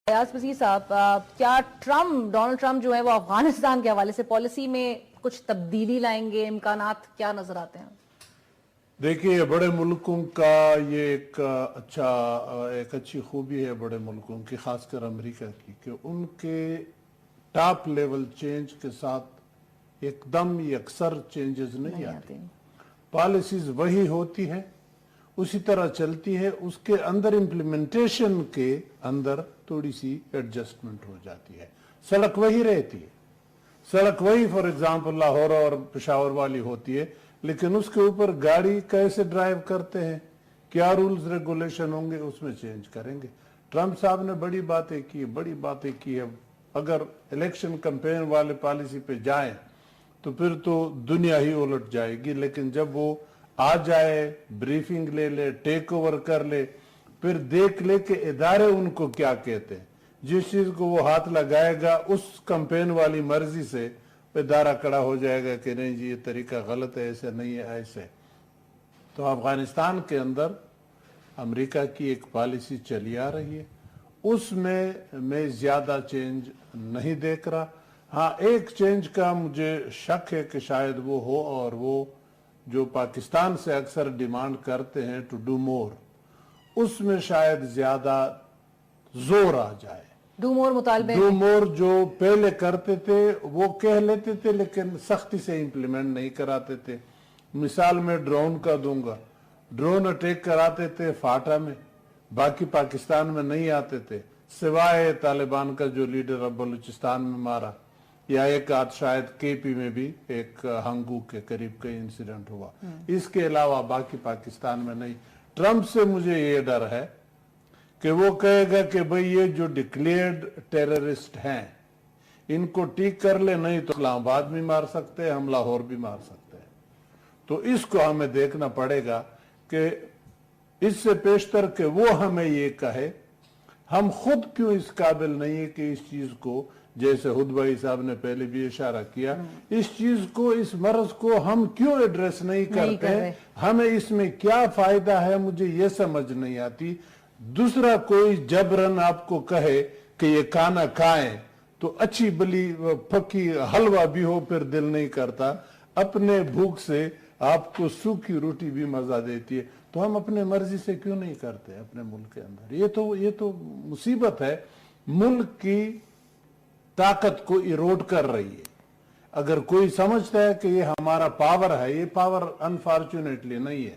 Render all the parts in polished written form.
ایاز وزیر صاحب، کیا ڈونلڈ ٹرمپ جو ہے وہ افغانستان کے حوالے سے پالیسی میں کچھ تبدیلی لائیں گے؟ امکانات کیا نظر آتے ہیں؟ دیکھیے، بڑے ملکوں کا یہ ایک اچھی خوبی ہے بڑے ملکوں کی، خاص کر امریکہ کی، کہ ان کے ٹاپ لیول چینج کے ساتھ ایک دم یکسر چینجز نہیں آتے، پالیسیز وہی ہوتی ہے، اسی طرح چلتی ہے، اس کے اندر امپلیمنٹیشن کے اندر تھوڑی سی ایڈجسٹمنٹ ہو جاتی ہے، سڑک وہی رہتی ہے، سڑک وہی فار ایگزامپل لاہور اور پشاور والی ہوتی ہے، لیکن اس کے اوپر گاڑی کیسے ڈرائیو کرتے ہیں، کیا رولز ریگولیشن ہوں گے، اس میں چینج کریں گے۔ ٹرمپ صاحب نے بڑی باتیں کی ہے، اگر الیکشن کمپین والے پالیسی پہ جائیں تو پھر تو دنیا ہی الٹ جائے گی، لیکن جب وہ آ جائے، بریفنگ لے لے، ٹیک اوور کر لے، پھر دیکھ لے کہ ادارے ان کو کیا کہتے ہیں، جس چیز کو وہ ہاتھ لگائے گا اس کمپین والی مرضی سے ادارہ کڑا ہو جائے گا کہ نہیں جی یہ طریقہ غلط ہے، ایسے نہیں ہے، ایسے۔ تو افغانستان کے اندر امریکہ کی ایک پالیسی چلی آ رہی ہے، اس میں زیادہ چینج نہیں دیکھ رہا۔ ہاں، ایک چینج کا مجھے شک ہے کہ شاید وہ ہو، اور وہ جو پاکستان سے اکثر ڈیمانڈ کرتے ہیں ٹو ڈو مور، اس میں شاید زیادہ زور آ جائے۔ ڈو مور مطالبے ڈو مور جو پہلے کرتے تھے وہ کہہ لیتے تھے لیکن سختی سے امپلیمنٹ نہیں کراتے تھے۔ مثال میں ڈرون کا دوں گا، ڈرون اٹیک کراتے تھے فاٹا میں، باقی پاکستان میں نہیں آتے تھے، سوائے طالبان کا جو لیڈر اب بلوچستان میں مارا، یا ایک آدھ شاید کے پی میں بھی ایک ہنگو کے قریب کا انسیڈنٹ ہوا، اس کے علاوہ باقی پاکستان میں نہیں۔ ٹرمپ سے مجھے یہ ڈر ہے کہ وہ کہے گا کہ بھئی یہ جو ڈکلیئرڈ ٹیررسٹ ہیں ان کو ٹھیک کر لے، نہیں تو اسلام آباد بھی مار سکتے ہیں، ہم لاہور بھی مار سکتے ہیں۔ تو اس کو ہمیں دیکھنا پڑے گا کہ اس سے پیشتر کہ وہ ہمیں یہ کہے، ہم خود کیوں اس قابل نہیں ہے کہ اس چیز کو، جیسے ہد بھائی صاحب نے پہلے بھی اشارہ کیا، اس چیز کو، اس مرض کو ہم کیوں ایڈریس نہیں کرتے، ہمیں اس میں کیا فائدہ ہے، مجھے یہ سمجھ نہیں آتی۔ دوسرا کوئی جبرن آپ کو کہے کہ یہ کھانا کھائیں تو اچھی بلی پکی حلوہ بھی ہو پھر دل نہیں کرتا، اپنے بھوک سے آپ کو سوکھی روٹی بھی مزہ دیتی ہے، تو ہم اپنے مرضی سے کیوں نہیں کرتے اپنے ملک کے اندر؟ یہ تو مصیبت ہے، ملک کی طاقت کو ایروڈ کر رہی ہے۔ اگر کوئی سمجھتا ہے کہ یہ ہمارا پاور ہے، یہ پاور انفارچونیٹلی نہیں ہے،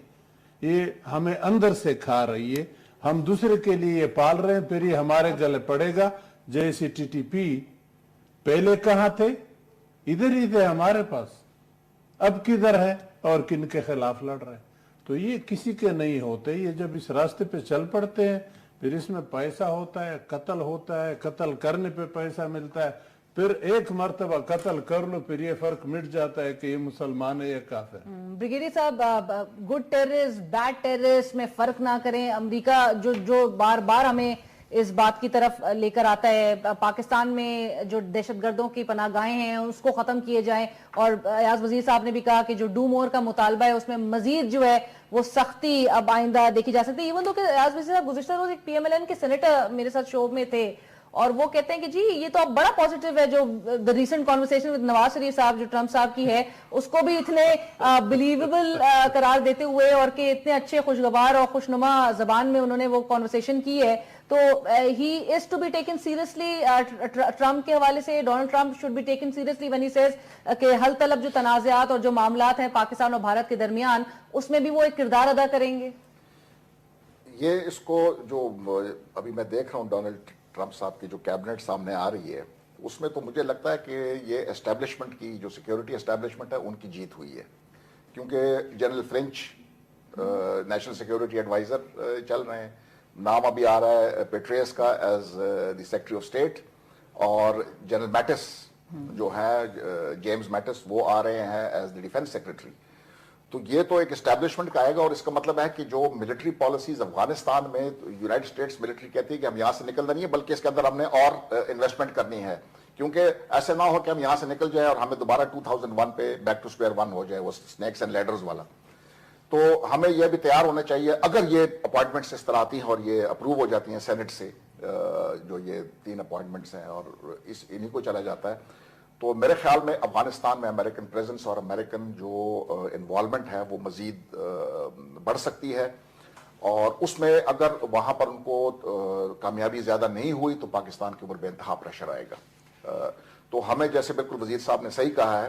یہ ہمیں اندر سے کھا رہی ہے، ہم دوسرے کے لیے یہ پال رہے ہیں، پھر یہ ہمارے گلے پڑے گا۔ جیسے ٹی ٹی پی پہلے کہاں تھے؟ ادھر ہی تھے ہمارے پاس، اب کدھر ہے اور کن کے خلاف لڑ رہے ہیں؟ تو یہ کسی کے نہیں ہوتے، یہ جب اس راستے پہ چل پڑتے ہیں پھر اس میں پیسہ ہوتا ہے، قتل ہوتا ہے، قتل کرنے پہ پیسہ ملتا ہے، پھر ایک مرتبہ قتل کر لو پھر یہ فرق مٹ جاتا ہے کہ یہ مسلمان ہے یا کافر ہے۔ بریگیڈیئر صاحب، گڈ ٹیررسٹ، بیڈ ٹیررسٹ میں فرق نہ کریں، امریکہ جو بار بار ہمیں اس بات کی طرف لے کر آتا ہے، پاکستان میں جو دہشت گردوں کی پناہ گاہیں ہیں اس کو ختم کیے جائیں، اور ایاز وزیر صاحب نے بھی کہا کہ جو ڈو مور کا مطالبہ ہے اس میں مزید جو ہے وہ سختی اب آئندہ دیکھی جا سکتی ہے۔ ایون تو کہ ایاز وزیر صاحب گزشتہ روز ایک پی ایم ایل این کے سینیٹر میرے ساتھ شو میں تھے، اور وہ کہتے ہیں کہ جی یہ تو اب بڑا پازیٹیو ہے، جو the recent conversation with Nawaz Sharif صاحب جو ٹرمپ صاحب کی ہے اس کو بھی اتنے بلیویبل قرار دیتے ہوئے، اور کہ اتنے اچھے خوشگوار اور خوشنما زبان میں انہوں نے وہ conversation کی ہے، تو he is to be taken seriously۔ Trump کے حوالے سے Donald Trump should be taken seriously when he says کہ حل طلب جو تنازعات اور جو معاملات ہیں پاکستان اور بھارت کے درمیان، اس میں بھی وہ ایک کردار ادا کریں گے۔ یہ اس کو جو ابھی میں دیکھ رہا ہوں ڈونلڈ ٹرمپ صاحب کی جو کیبنٹ سامنے آ رہی ہے، اس میں تو مجھے لگتا ہے کہ یہ اسٹیبلشمنٹ کی جو سیکیورٹی اسٹیبلشمنٹ ہے ان کی جیت ہوئی ہے، کیونکہ general French national security advisor چل رہے ہیں، نام ابھی آ رہا ہے پیٹریس کا as the secretary of state, اور جنرل میٹس جو ہے جیمز میٹس وہ آ رہے ہیں ایز دی ڈیفینس سیکرٹری۔ تو یہ تو ایک اسٹیبلشمنٹ کا آئے گا، اور اس کا مطلب ہے کہ جو ملٹری پالیسیز افغانستان میں یونائٹڈ اسٹیٹس ملٹری کہتی ہے کہ ہم یہاں سے نکلنا نہیں ہے بلکہ اس کے اندر ہم نے اور انویسٹمنٹ کرنی ہے، کیونکہ ایسے نہ ہو کہ ہم یہاں سے نکل جائیں اور ہمیں دوبارہ 2001 پہ بیک ٹو اسکوائر ون ہو جائے، وہ سنیکس اینڈ لیڈرز والا۔ تو ہمیں یہ بھی تیار ہونا چاہیے، اگر یہ اپوائنٹمنٹس اس طرح آتی ہیں اور یہ اپروو ہو جاتی ہیں سینٹ سے، جو یہ 3 اپوائنٹمنٹس ہیں اور انہی کو چلا جاتا ہے. تو میرے خیال میں افغانستان میں امریکن پریزنس اور امریکن جو انوالومنٹ ہے وہ مزید بڑھ سکتی ہے, اور اس میں اگر وہاں پر ان کو کامیابی زیادہ نہیں ہوئی تو پاکستان کے اوپر بے انتہا پریشر آئے گا. تو ہمیں جیسے بالکل وزیر صاحب نے صحیح کہا ہے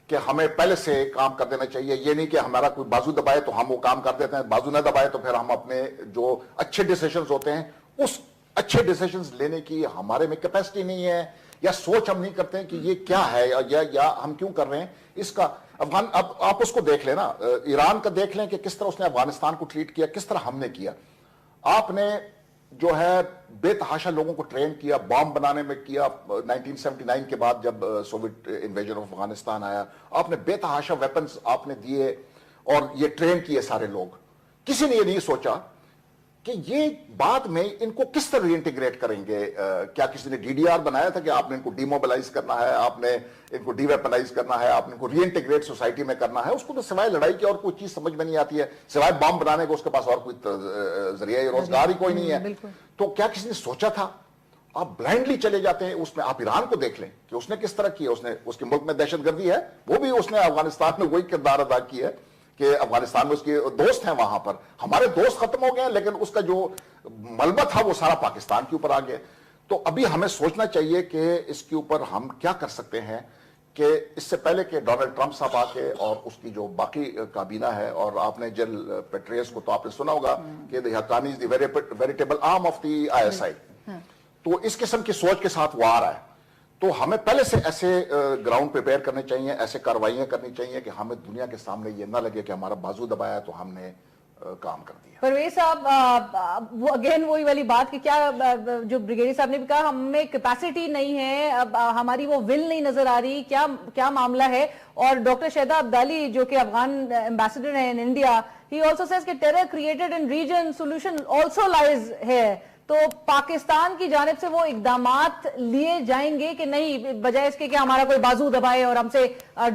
کہ ہمیں پہلے سے کام کر دینا چاہیے. یہ نہیں کہ ہمارا کوئی بازو دبائے تو ہم وہ کام کر دیتے ہیں, بازو نہ دبائے تو پھر ہم اپنے جو اچھے ڈیسیشنز ہوتے ہیں اس اچھے ڈیسیشنز لینے کی ہمارے میں کیپیسٹی نہیں ہے, یا سوچ ہم نہیں کرتے ہیں کہ یہ کیا ہے یا ہم کیوں کر رہے ہیں اس کا. اب آپ اس کو دیکھ لیں نا, ایران کا دیکھ لیں کہ کس طرح اس نے افغانستان کو ٹریٹ کیا, کس طرح ہم نے کیا. آپ نے جو ہے بے تحاشا لوگوں کو ٹرین کیا, بام بنانے میں کیا. 1979 کے بعد جب سوویت انویژن آف افغانستان آیا, آپ نے بے تحاشا ویپنز آپ نے دیے اور یہ ٹرین کیے سارے لوگ. کسی نے یہ نہیں سوچا کہ یہ بعد میں ان کو کس طرح ری انٹیگریٹ کریں گے. کیا کسی نے DDR بنایا تھا کہ آپ نے ان کو ڈی موبلائز کرنا ہے, آپ نے ان کو ڈی ویپنائز کرنا ہے, آپ نے ان کو ری انٹیگریٹ سوسائٹی میں کرنا ہے. اس کو تو سوائے لڑائی کی اور کوئی چیز سمجھ میں نہیں آتی ہے, سوائے بام بنانے کو اس کے پاس اور کوئی ذریعہ روزگار ہی کوئی نہیں ہے. تو کیا کسی نے سوچا تھا؟ آپ بلائنڈلی چلے جاتے ہیں اس میں. آپ ایران کو دیکھ لیں کہ اس نے کس طرح کیا. اس کے ملک میں دہشت گردی ہے, وہ بھی اس نے افغانستان میں وہی کردار ادا کیا ہے کہ افغانستان میں اس کے دوست ہیں وہاں پر. ہمارے دوست ختم ہو گئے ہیں لیکن اس کا جو ملبہ تھا وہ سارا پاکستان کے اوپر آ گیا. تو ابھی ہمیں سوچنا چاہیے کہ اس کے اوپر ہم کیا کر سکتے ہیں, کہ اس سے پہلے کہ ڈونلڈ ٹرمپ صاحب آ کے اور اس کی جو باقی کابینہ ہے, اور آپ نے جنرل پیٹریس کو تو آپ نے سنا ہوگا کہ the Haqqani is the veritable arm of the ISI. تو اس قسم کی سوچ کے ساتھ وہ آ رہا ہے. تو ہمیں پہلے سے ایسے گراؤنڈ پریپیئر کرنے چاہیے, ایسے کاروائیاں کرنی چاہیے کہ ہمیں دنیا کے سامنے یہ نہ لگے کہ ہمارا بازو دبایا تو ہم نے کام کر دیا. پرویز صاحب, وہ اگین وہی والی بات کہ کیا جو بریگیڈیئر صاحب نے بھی کہا ہمیں کیپیسٹی نہیں ہے, اب ہماری وہ ول نہیں نظر آ رہی, کیا معاملہ ہے. اور ڈاکٹر شہدا عبدالی جو کہ افغان ایمبیسڈر ہیں in India, he also says کہ terror created in region, solution also lies ہے. تو پاکستان کی جانب سے وہ اقدامات لیے جائیں گے کہ نہیں, بجائے اس کے کہ ہمارا کوئی بازو دبائے اور ہم سے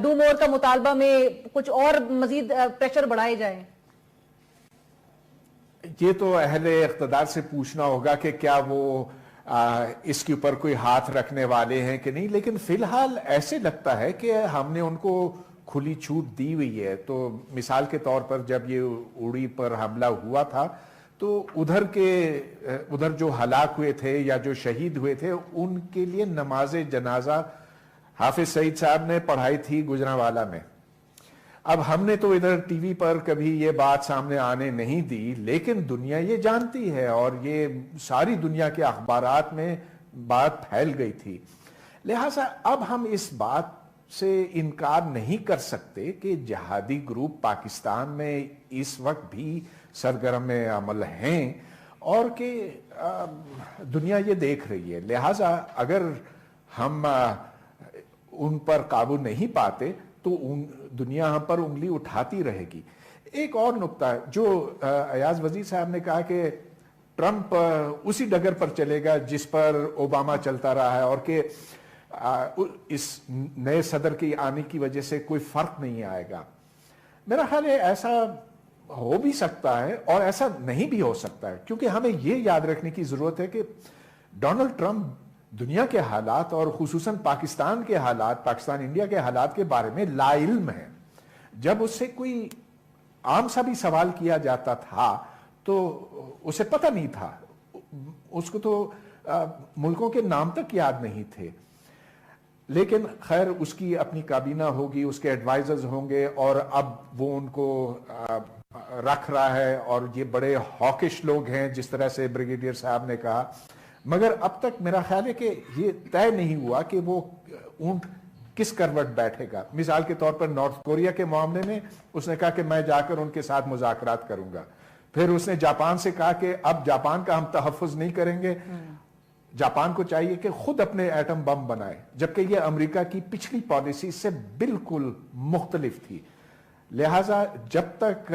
ڈو مور کا مطالبہ میں کچھ اور مزید پریشر بڑھائے جائیں؟ یہ تو اہل اقتدار سے پوچھنا ہوگا کہ کیا وہ اس کے اوپر کوئی ہاتھ رکھنے والے ہیں کہ نہیں. لیکن فی الحال ایسے لگتا ہے کہ ہم نے ان کو کھلی چھوٹ دی ہوئی ہے. تو مثال کے طور پر جب یہ اڑی پر حملہ ہوا تھا تو ادھر جو ہلاک ہوئے تھے یا جو شہید ہوئے تھے ان کے لیے نماز جنازہ حافظ سعید صاحب نے پڑھائی تھی گجرانوالہ میں. اب ہم نے تو ادھر ٹی وی پر کبھی یہ بات سامنے آنے نہیں دی, لیکن دنیا یہ جانتی ہے اور یہ ساری دنیا کے اخبارات میں بات پھیل گئی تھی. لہٰذا اب ہم اس بات سے انکار نہیں کر سکتے کہ جہادی گروپ پاکستان میں اس وقت بھی سرگرم عمل ہیں اور کہ دنیا یہ دیکھ رہی ہے. لہٰذا اگر ہم ان پر قابو نہیں پاتے تو دنیا ہم پر انگلی اٹھاتی رہے گی. ایک اور نقطہ جو ایاز وزیر صاحب نے کہا کہ ٹرمپ اسی ڈگر پر چلے گا جس پر اوباما چلتا رہا ہے, اور کہ اس نئے صدر کی آنے کی وجہ سے کوئی فرق نہیں آئے گا. میرا خیال ہے ایسا ہو بھی سکتا ہے اور ایسا نہیں بھی ہو سکتا ہے, کیونکہ ہمیں یہ یاد رکھنے کی ضرورت ہے کہ ڈونلڈ ٹرمپ دنیا کے حالات اور خصوصاً پاکستان کے حالات, پاکستان انڈیا کے حالات کے بارے میں لا علم ہے. جب اس سے کوئی عام سا بھی سوال کیا جاتا تھا تو اسے پتہ نہیں تھا, اس کو تو ملکوں کے نام تک یاد نہیں تھے. لیکن خیر اس کی اپنی کابینہ ہوگی, اس کے ایڈوائزرز ہوں گے, اور اب وہ ان کو رکھ رہا ہے, اور یہ بڑے ہاکش لوگ ہیں جس طرح سے بریگیڈیئر صاحب نے کہا. مگر اب تک میرا خیال ہے کہ یہ طے نہیں ہوا کہ وہ اونٹ کس کروٹ بیٹھے گا. مثال کے طور پر نارتھ کوریا کے معاملے میں اس نے کہا کہ میں جا کر ان کے ساتھ مذاکرات کروں گا. پھر اس نے جاپان سے کہا کہ اب جاپان کا ہم تحفظ نہیں کریں گے, جاپان کو چاہیے کہ خود اپنے ایٹم بم بنائے, جبکہ یہ امریکہ کی پچھلی پالیسی سے بالکل مختلف تھی. لہٰذا جب تک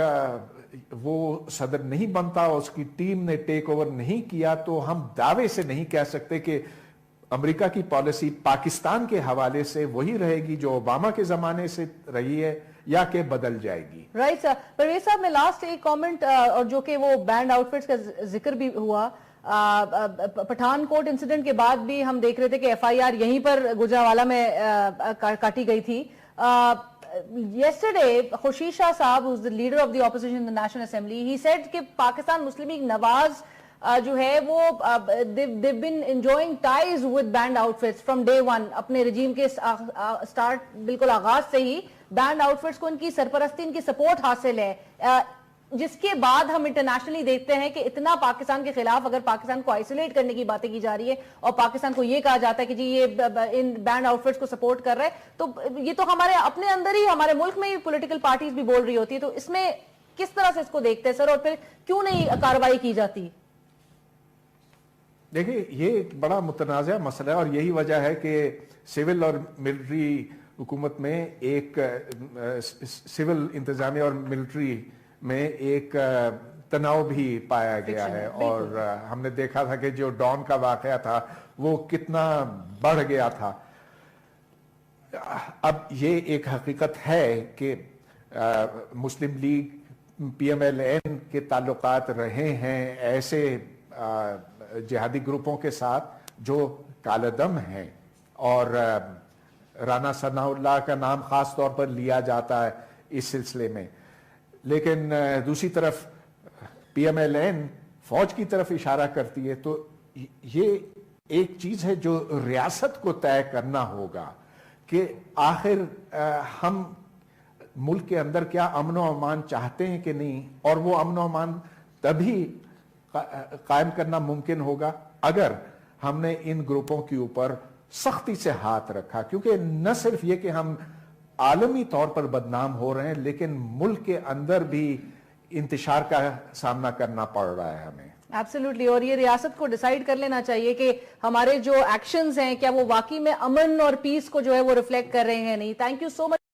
وہ صدر نہیں بنتا, اس کی ٹیم نے ٹیک اوور نہیں کیا, تو ہم دعوے سے نہیں کہہ سکتے کہ امریکہ کی پالیسی پاکستان کے حوالے سے وہی رہے گی جو اوباما کے زمانے سے رہی ہے یا کہ بدل جائے گی. Right sir. پرویز صاحب میں لاسٹ ایک کامنٹ, اور جو کہ وہ بینڈ آؤٹ فٹس کا ذکر بھی ہوا, پٹھان کوٹ انسیڈنٹ کے بعد بھی ہم دیکھ رہے تھے کہ FIR یہیں پر گجرانوالہ میں کاٹی گئی تھی. Yesterday, Khurshid Shah Saab, who's the leader of the opposition in the National Assembly, he said کہ پاکستان مسلم لیگ نواز جو ہے وہ they've been enjoying ties with band outfits from day one. اپنے رجیم کے سٹارٹ بالکل آغاز سے ہی بینڈ آؤٹفٹس کو ان کی سرپرستی ان کی سپورٹ حاصل ہے, جس کے بعد ہم انٹرنیشنلی دیکھتے ہیں کہ اتنا پاکستان کے خلاف اگر پاکستان کو آئسولیٹ کرنے کی باتیں کی جا رہی ہے اور پاکستان کو یہ کہا جاتا ہے کہ جی یہ ان بینڈ آؤٹفٹس کو سپورٹ کر رہا ہے, تو یہ تو ہمارے اپنے اندر ہی ہمارے ملک میں ہی پولیٹیکل پارٹیز بھی بول رہی ہوتی ہے. تو اس میں کس طرح سے اس کو دیکھتے ہیں سر, اور پھر کیوں نہیں کارروائی کی جاتی؟ دیکھیں یہ ایک بڑا متنازع مسئلہ ہے اور یہی وجہ ہے کہ سول اور ملٹری حکومت میں ایک سول انتظامیہ اور ملٹری میں ایک تناؤ بھی پایا گیا ہے. اور ہم نے دیکھا تھا کہ جو ڈان کا واقعہ تھا وہ کتنا بڑھ گیا تھا. اب یہ ایک حقیقت ہے کہ مسلم لیگ PMLN کے تعلقات رہے ہیں ایسے جہادی گروپوں کے ساتھ جو کالے دم ہیں, اور رانا ثناء اللہ کا نام خاص طور پر لیا جاتا ہے اس سلسلے میں. لیکن دوسری طرف PMLN فوج کی طرف اشارہ کرتی ہے. تو یہ ایک چیز ہے جو ریاست کو طے کرنا ہوگا کہ آخر ہم ملک کے اندر کیا امن و امان چاہتے ہیں کہ نہیں, اور وہ امن و امان تبھی قائم کرنا ممکن ہوگا اگر ہم نے ان گروپوں کے اوپر سختی سے ہاتھ رکھا. کیونکہ نہ صرف یہ کہ ہم عالمی طور پر بدنام ہو رہے ہیں لیکن ملک کے اندر بھی انتشار کا سامنا کرنا پڑ رہا ہے ہمیں. ایبسلیوٹلی, اور یہ ریاست کو ڈیسائیڈ کر لینا چاہیے کہ ہمارے جو ایکشنز ہیں کیا وہ واقعی میں امن اور پیس کو جو ہے وہ ریفلیکٹ کر رہے ہیں نہیں. Thank you so much.